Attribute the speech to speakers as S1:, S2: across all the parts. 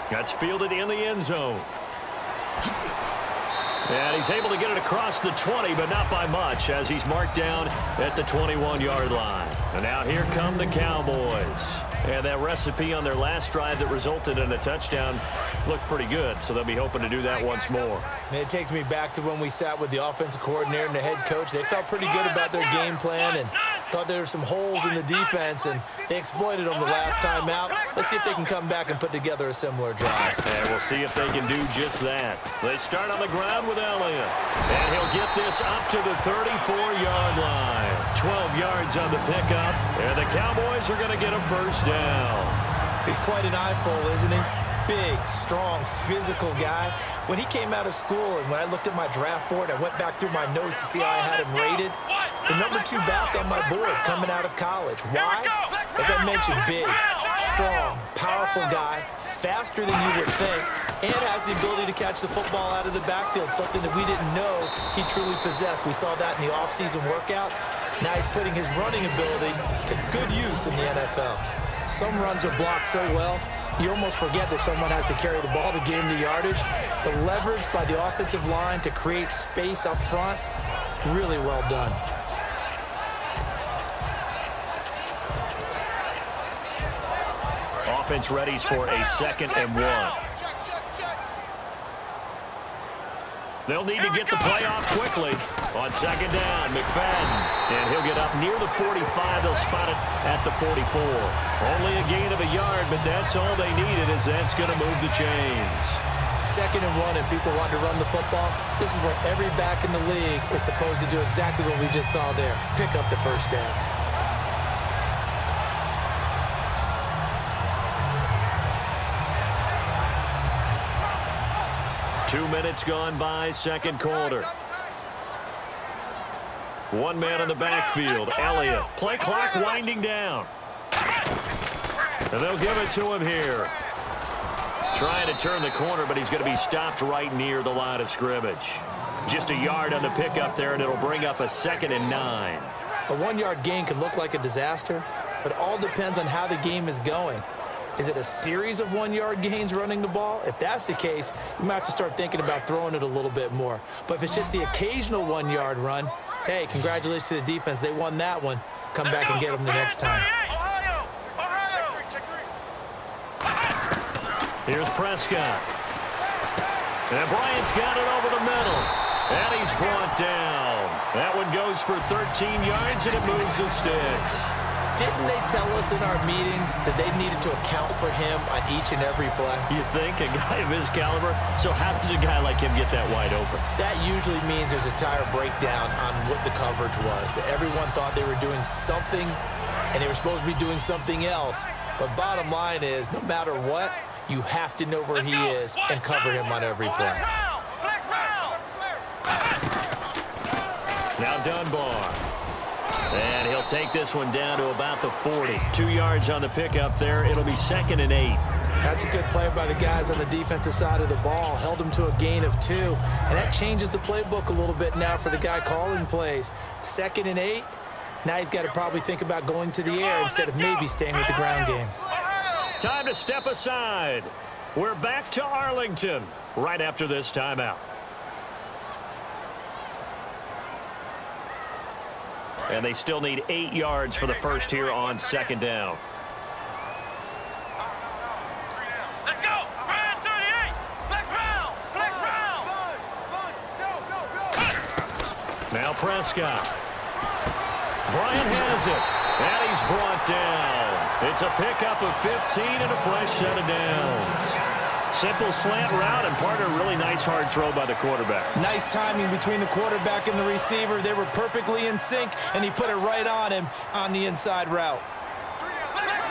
S1: That's fielded in the end zone. And he's able to get it across the 20, but not by much, as he's marked down at the 21-yard line. And now here come the Cowboys. And that recipe on their last drive that resulted in a touchdown looked pretty good, so they'll be hoping to do that once more.
S2: And it takes me back to when we sat with the offensive coordinator and the head coach. They felt pretty good about their game plan and thought there were some holes in the defense, and they exploited them the last time out. Let's see if they can come back and put together a similar drive.
S1: And we'll see if they can do just that. They start on the ground with Elliott. And he'll get this up to the 34-yard line. 12 yards on the pickup, and the Cowboys are going to get a first down.
S2: He's quite an eyeful, isn't he? Big, strong, physical guy. When he came out of school and when I looked at my draft board, I went back through my notes to see how I had him rated. The #2 back on my board coming out of college. Why? As I mentioned, big, strong, powerful guy, faster than you would think, and has the ability to catch the football out of the backfield, something that we didn't know he truly possessed. We saw that in the offseason workouts. Now he's putting his running ability to good use in the NFL. Some runs are blocked so well, you almost forget that someone has to carry the ball to gain the yardage. The leverage by the offensive line to create space up front, really well done.
S1: Offense readies for a 2nd and 1. They'll need to get the play off quickly. On 2nd down, McFadden. And he'll get up near the 45. They'll spot it at the 44. Only a gain of a yard, but that's all they needed, as that's going to move the chains.
S2: 2nd and 1, and people want to run the football. This is where every back in the league is supposed to do exactly what we just saw there. Pick up the first down.
S1: Two minutes gone by, second quarter. One man in the backfield, Elliott. Play clock winding down. And they'll give it to him here. Trying to turn the corner, but he's going to be stopped right near the line of scrimmage. Just a yard on the pickup there, and it'll bring up a 2nd and 9.
S2: A 1-yard gain can look like a disaster, but it all depends on how the game is going. Is it a series of 1-yard gains running the ball? If that's the case, you might have to start thinking about throwing it a little bit more. But if it's just the occasional 1-yard run, hey, congratulations to the defense. They won that one. Come back and get them the next time.
S1: Here's Prescott. And Bryant's got it over the middle. And he's brought down. That one goes for 13 yards, and it moves the sticks.
S2: Didn't they tell us in our meetings that they needed to account for him on each and every play?
S1: You think? A guy of his caliber? So how does a guy like him get that wide open?
S2: That usually means there's a tire breakdown on what the coverage was. That everyone thought they were doing something, and they were supposed to be doing something else. But bottom line is, no matter what, you have to know where he is and cover him on every play.
S1: Now Dunbar. And he'll take this one down to about the 40. 2 yards on the pickup there. It'll be 2nd and 8.
S2: That's a good play by the guys on the defensive side of the ball. Held him to a gain of 2. And that changes the playbook a little bit now for the guy calling plays. 2nd and 8. Now he's got to probably think about going to the air instead of maybe staying with the ground game.
S1: Time to step aside. We're back to Arlington right after this timeout. And they still need 8 yards for the first here on 2nd down.
S3: Let's go! Ryan 38! Flex round! Flex round!
S1: Now Prescott. Bryant has it. And he's brought down. It's a pickup of 15 and a fresh set of downs. Simple slant route, and part of a really nice hard throw by the quarterback.
S2: Nice timing between the quarterback and the receiver. They were perfectly in sync, and he put it right on him on the inside route.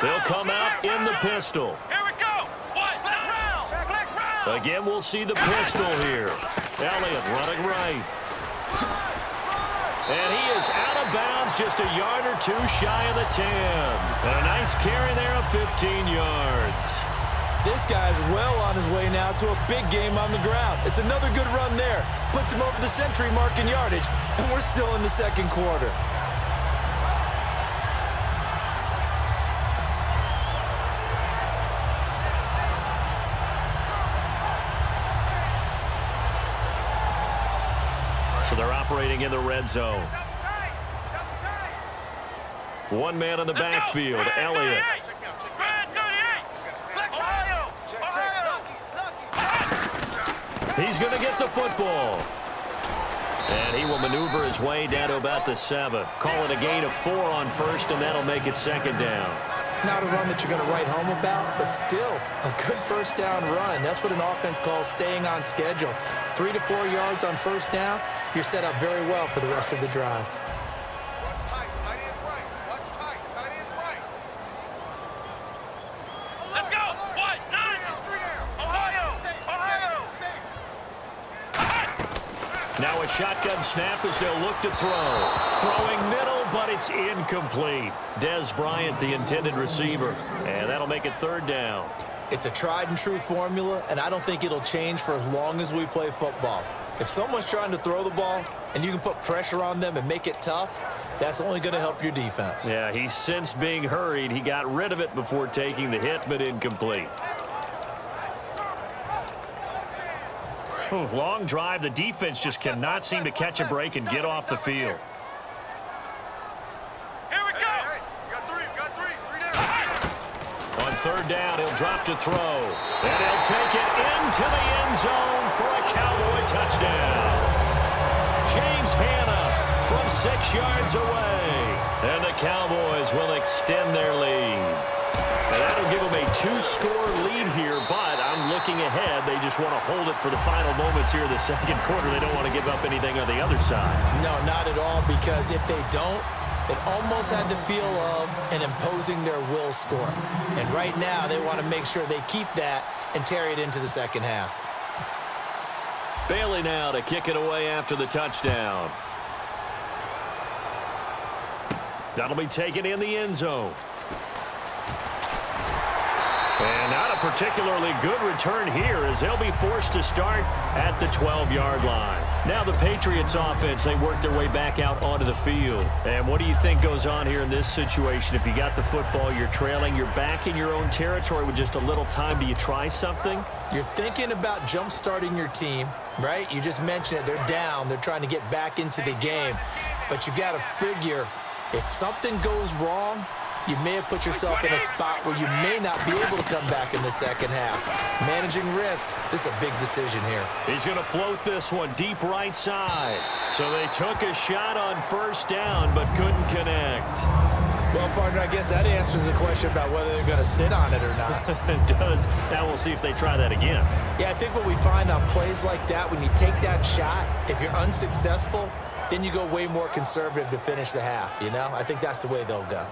S1: They'll come out in the pistol.
S3: Here we go! What? Flex round! Flex round!
S1: Again, we'll see the pistol here. Elliott running right. And he is out of bounds, just a yard or two shy of the 10. And a nice carry there of 15 yards.
S2: This guy's well on his way now to a big game on the ground. It's another good run there. Puts him over the century mark in yardage, and we're still in the second quarter.
S1: So they're operating in the red zone. One man in the backfield, Elliott. He's going to get the football. And he will maneuver his way down to about the 7. Call it a gain of 4 on first, and that'll make it second down.
S2: Not a run that you're going to write home about, but still a good first down run. That's what an offense calls staying on schedule. 3 to 4 yards on first down, you're set up very well for the rest of the drive.
S4: Watch tight, tight is right. Watch tight, tight is right.
S3: Let's go. 1, 9. Ohio.
S1: Now a shotgun snap as they'll look to throw. Throwing middle, but it's incomplete. Des Bryant, the intended receiver. And that'll make it third down.
S2: It's a tried and true formula, and I don't think it'll change for as long as we play football. If someone's trying to throw the ball and you can put pressure on them and make it tough, that's only going to help your defense.
S1: Yeah, he sensed being hurried. He got rid of it before taking the hit, but incomplete. Long drive. The defense just cannot seem to catch a break and get off the field.
S3: Here we go.
S4: Got three down.
S1: On third down, he'll drop to throw. And he'll take it into the end zone for a Cowboy touchdown. James Hanna from 6 yards away. And the Cowboys will extend their lead. And that'll give them a 2-score lead here, but I'm looking ahead. They just want to hold it for the final moments here in the second quarter. They don't want to give up anything on the other side.
S2: No, not at all, because if they don't, it almost had the feel of an imposing their will score. And right now, they want to make sure they keep that and carry it into the second half.
S1: Bailey now to kick it away after the touchdown. That'll be taken in the end zone. And not a particularly good return here as they'll be forced to start at the 12-yard line. Now the Patriots offense, they work their way back out onto the field. And what do you think goes on here in this situation? If you got the football, you're trailing, you're back in your own territory with just a little time. Do you try something?
S2: You're thinking about jump-starting your team, right? You just mentioned it. They're down. They're trying to get back into the game. But you got to figure if something goes wrong, you may have put yourself in a spot where you may not be able to come back in the second half. Managing risk, this is a big decision here.
S1: He's going to float this one deep right side. So they took a shot on first down but couldn't connect.
S2: Well, partner, I guess that answers the question about whether they're going to sit on it or not.
S1: It does. Now we'll see if they try that again.
S2: Yeah, I think what we find on plays like that, when you take that shot, if you're unsuccessful, then you go way more conservative to finish the half, you know? I think that's the way they'll go.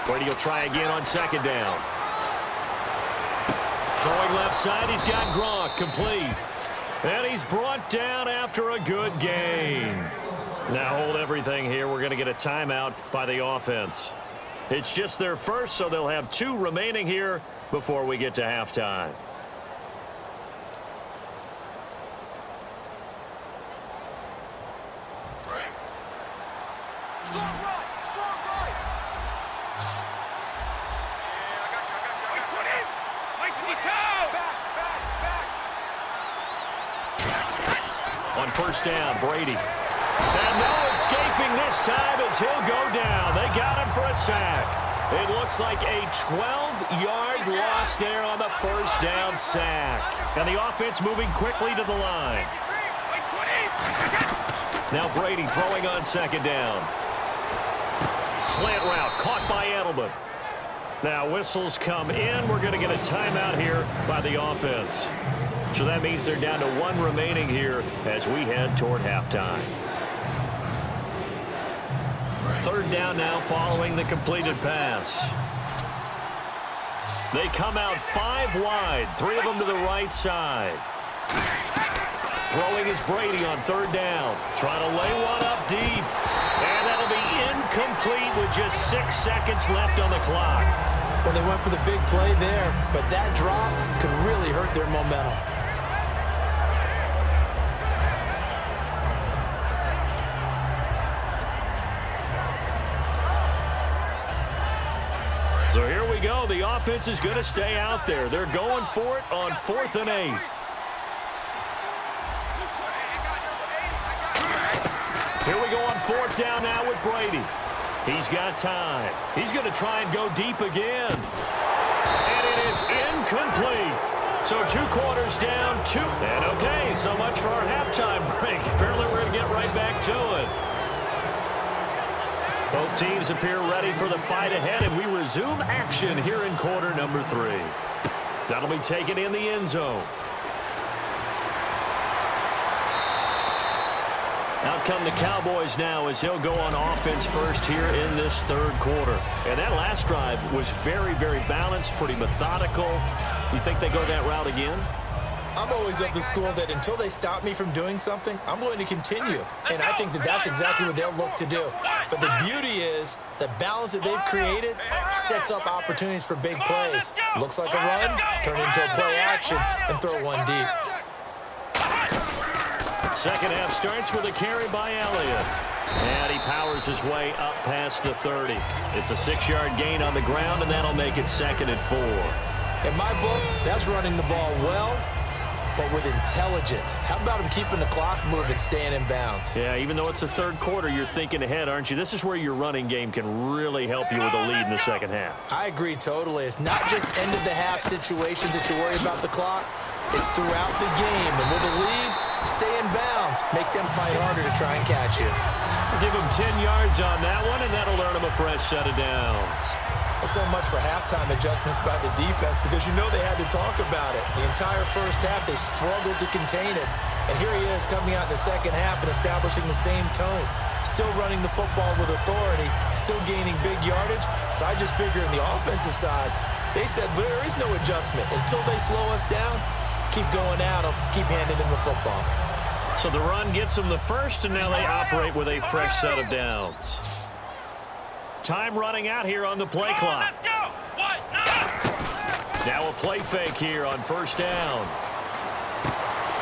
S1: Brady will try again on second down. Throwing left side, he's got Gronk complete. And he's brought down after a good gain. Now hold everything here. We're going to get a timeout by the offense. It's just their first, so they'll have 2 remaining here before we get to halftime. On first down, Brady. And no escaping this time as he'll go down. They got him for a sack. It looks like a 12-yard loss there on the first down sack. And the offense moving quickly to the line. Now Brady throwing on second down. Slant route caught by Edelman. Now whistles come in. We're going to get a timeout here by the offense. So that means they're down to 1 remaining here as we head toward halftime. Third down now following the completed pass. They come out 5 wide, 3 of them to the right side. Throwing is Brady on third down. Trying to lay one up deep. And that'll be incomplete with just 6 seconds left on the clock.
S2: Well, they went for the big play there, but that drop could really hurt their momentum.
S1: go. The offense is going to stay out there. They're going for it on 4th and 8. Here we go on 4th down now with Brady. He's got time. He's going to try and go deep again. And it is incomplete. So 2 quarters down, 2. And okay, so much for our halftime break. Apparently we're going to get right back to it. Both teams appear ready for the fight ahead, and we resume action here in quarter number 3. That'll be taken in the end zone. Out come the Cowboys now as they'll go on offense first here in this 3rd quarter. And that last drive was very, very balanced, pretty methodical. You think they go that route again?
S2: I'm always of the school that until they stop me from doing something, I'm going to continue. And I think that that's exactly what they'll look to do. But the beauty is the balance that they've created sets up opportunities for big plays. Looks like a run, turn into a play action, and throw one deep.
S1: Second half starts with a carry by Elliott. And he powers his way up past the 30. It's a 6-yard gain on the ground, and that'll make it 2nd and 4.
S2: In my book, that's running the ball well, but with intelligence. How about him keeping the clock moving, staying in bounds?
S1: Yeah, even though it's the 3rd quarter, you're thinking ahead, aren't you? This is where your running game can really help you with a lead in the 2nd half.
S2: I agree totally. It's not just end-of-the-half situations that you worry about the clock. It's throughout the game. And with a lead, stay in bounds. Make them fight harder to try and catch you.
S1: Give them 10 yards on that one, and that'll earn them a fresh set of downs.
S2: So much for halftime adjustments by the defense because you know they had to talk about it. The entire first half, they struggled to contain it. And here he is coming out in the 2nd half and establishing the same tone. Still running the football with authority, still gaining big yardage. So I just figure on the offensive side, they said there is no adjustment. Until they slow us down, keep going at them, keep handing them the football.
S1: So the run gets them the first, and now they operate with a fresh set of downs. Time running out here on the play clock. Now a play fake here on 1st down.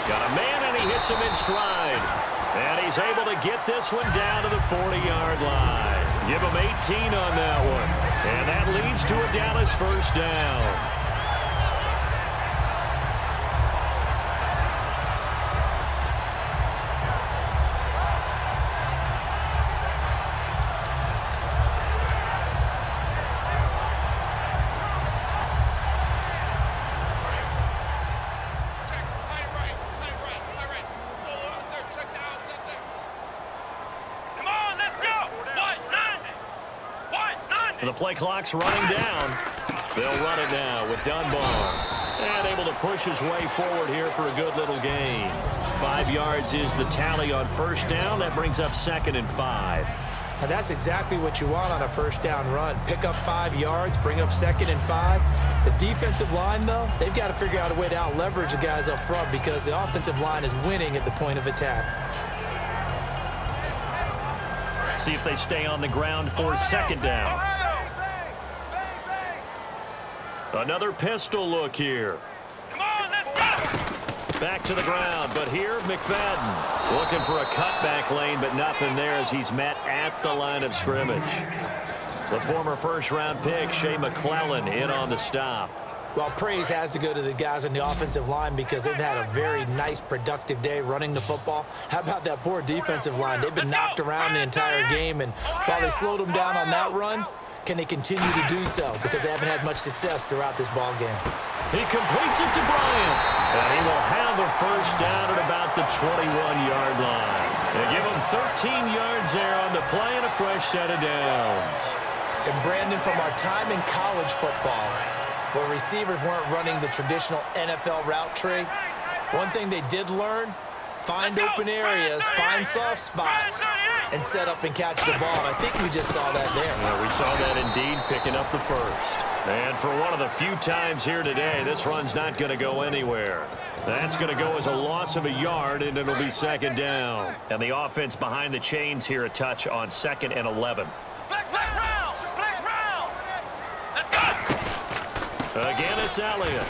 S1: Got a man, and he hits him in stride. And he's able to get this one down to the 40-yard line. Give him 18 on that one. And that leads to a Dallas 1st down. The play clock's running down. They'll run it now with Dunbar. And able to push his way forward here for a good little gain. 5 yards is the tally on 1st down. That brings up 2nd and 5.
S2: And that's exactly what you want on a 1st down run. Pick up 5 yards, bring up 2nd and 5. The defensive line, though, they've got to figure out a way to out-leverage the guys up front because the offensive line is winning at the point of attack.
S1: See if they stay on the ground for 2nd down. Another pistol look here.
S3: Come on, let's go!
S1: Back to the ground, but here McFadden looking for a cutback lane, but nothing there as he's met at the line of scrimmage. The former 1st-round pick, Shea McClellan, in on the stop.
S2: Well, praise has to go to the guys on the offensive line because they've had a very nice, productive day running the football. How about that poor defensive line? They've been knocked around the entire game, and while they slowed them down on that run, can they continue to do so? Because they haven't had much success throughout this ball game.
S1: He completes it to Bryant. And he will have a 1st down at about the 21-yard line. They give him 13 yards there on the play and a fresh set of downs.
S2: And Brandon, from our time in college football, where receivers weren't running the traditional NFL route tree, one thing they did learn, find open areas, find soft spots, and set up and catch the ball. And I think we just saw that there.
S1: Yeah, we saw that indeed, picking up the 1st. And for one of the few times here today, this run's not going to go anywhere. That's going to go as a loss of a yard, and it'll be 2nd down. And the offense behind the chains here a touch on 2nd and 11.
S3: Flex round! Flex round! Let's go!
S1: Again, it's Elliott.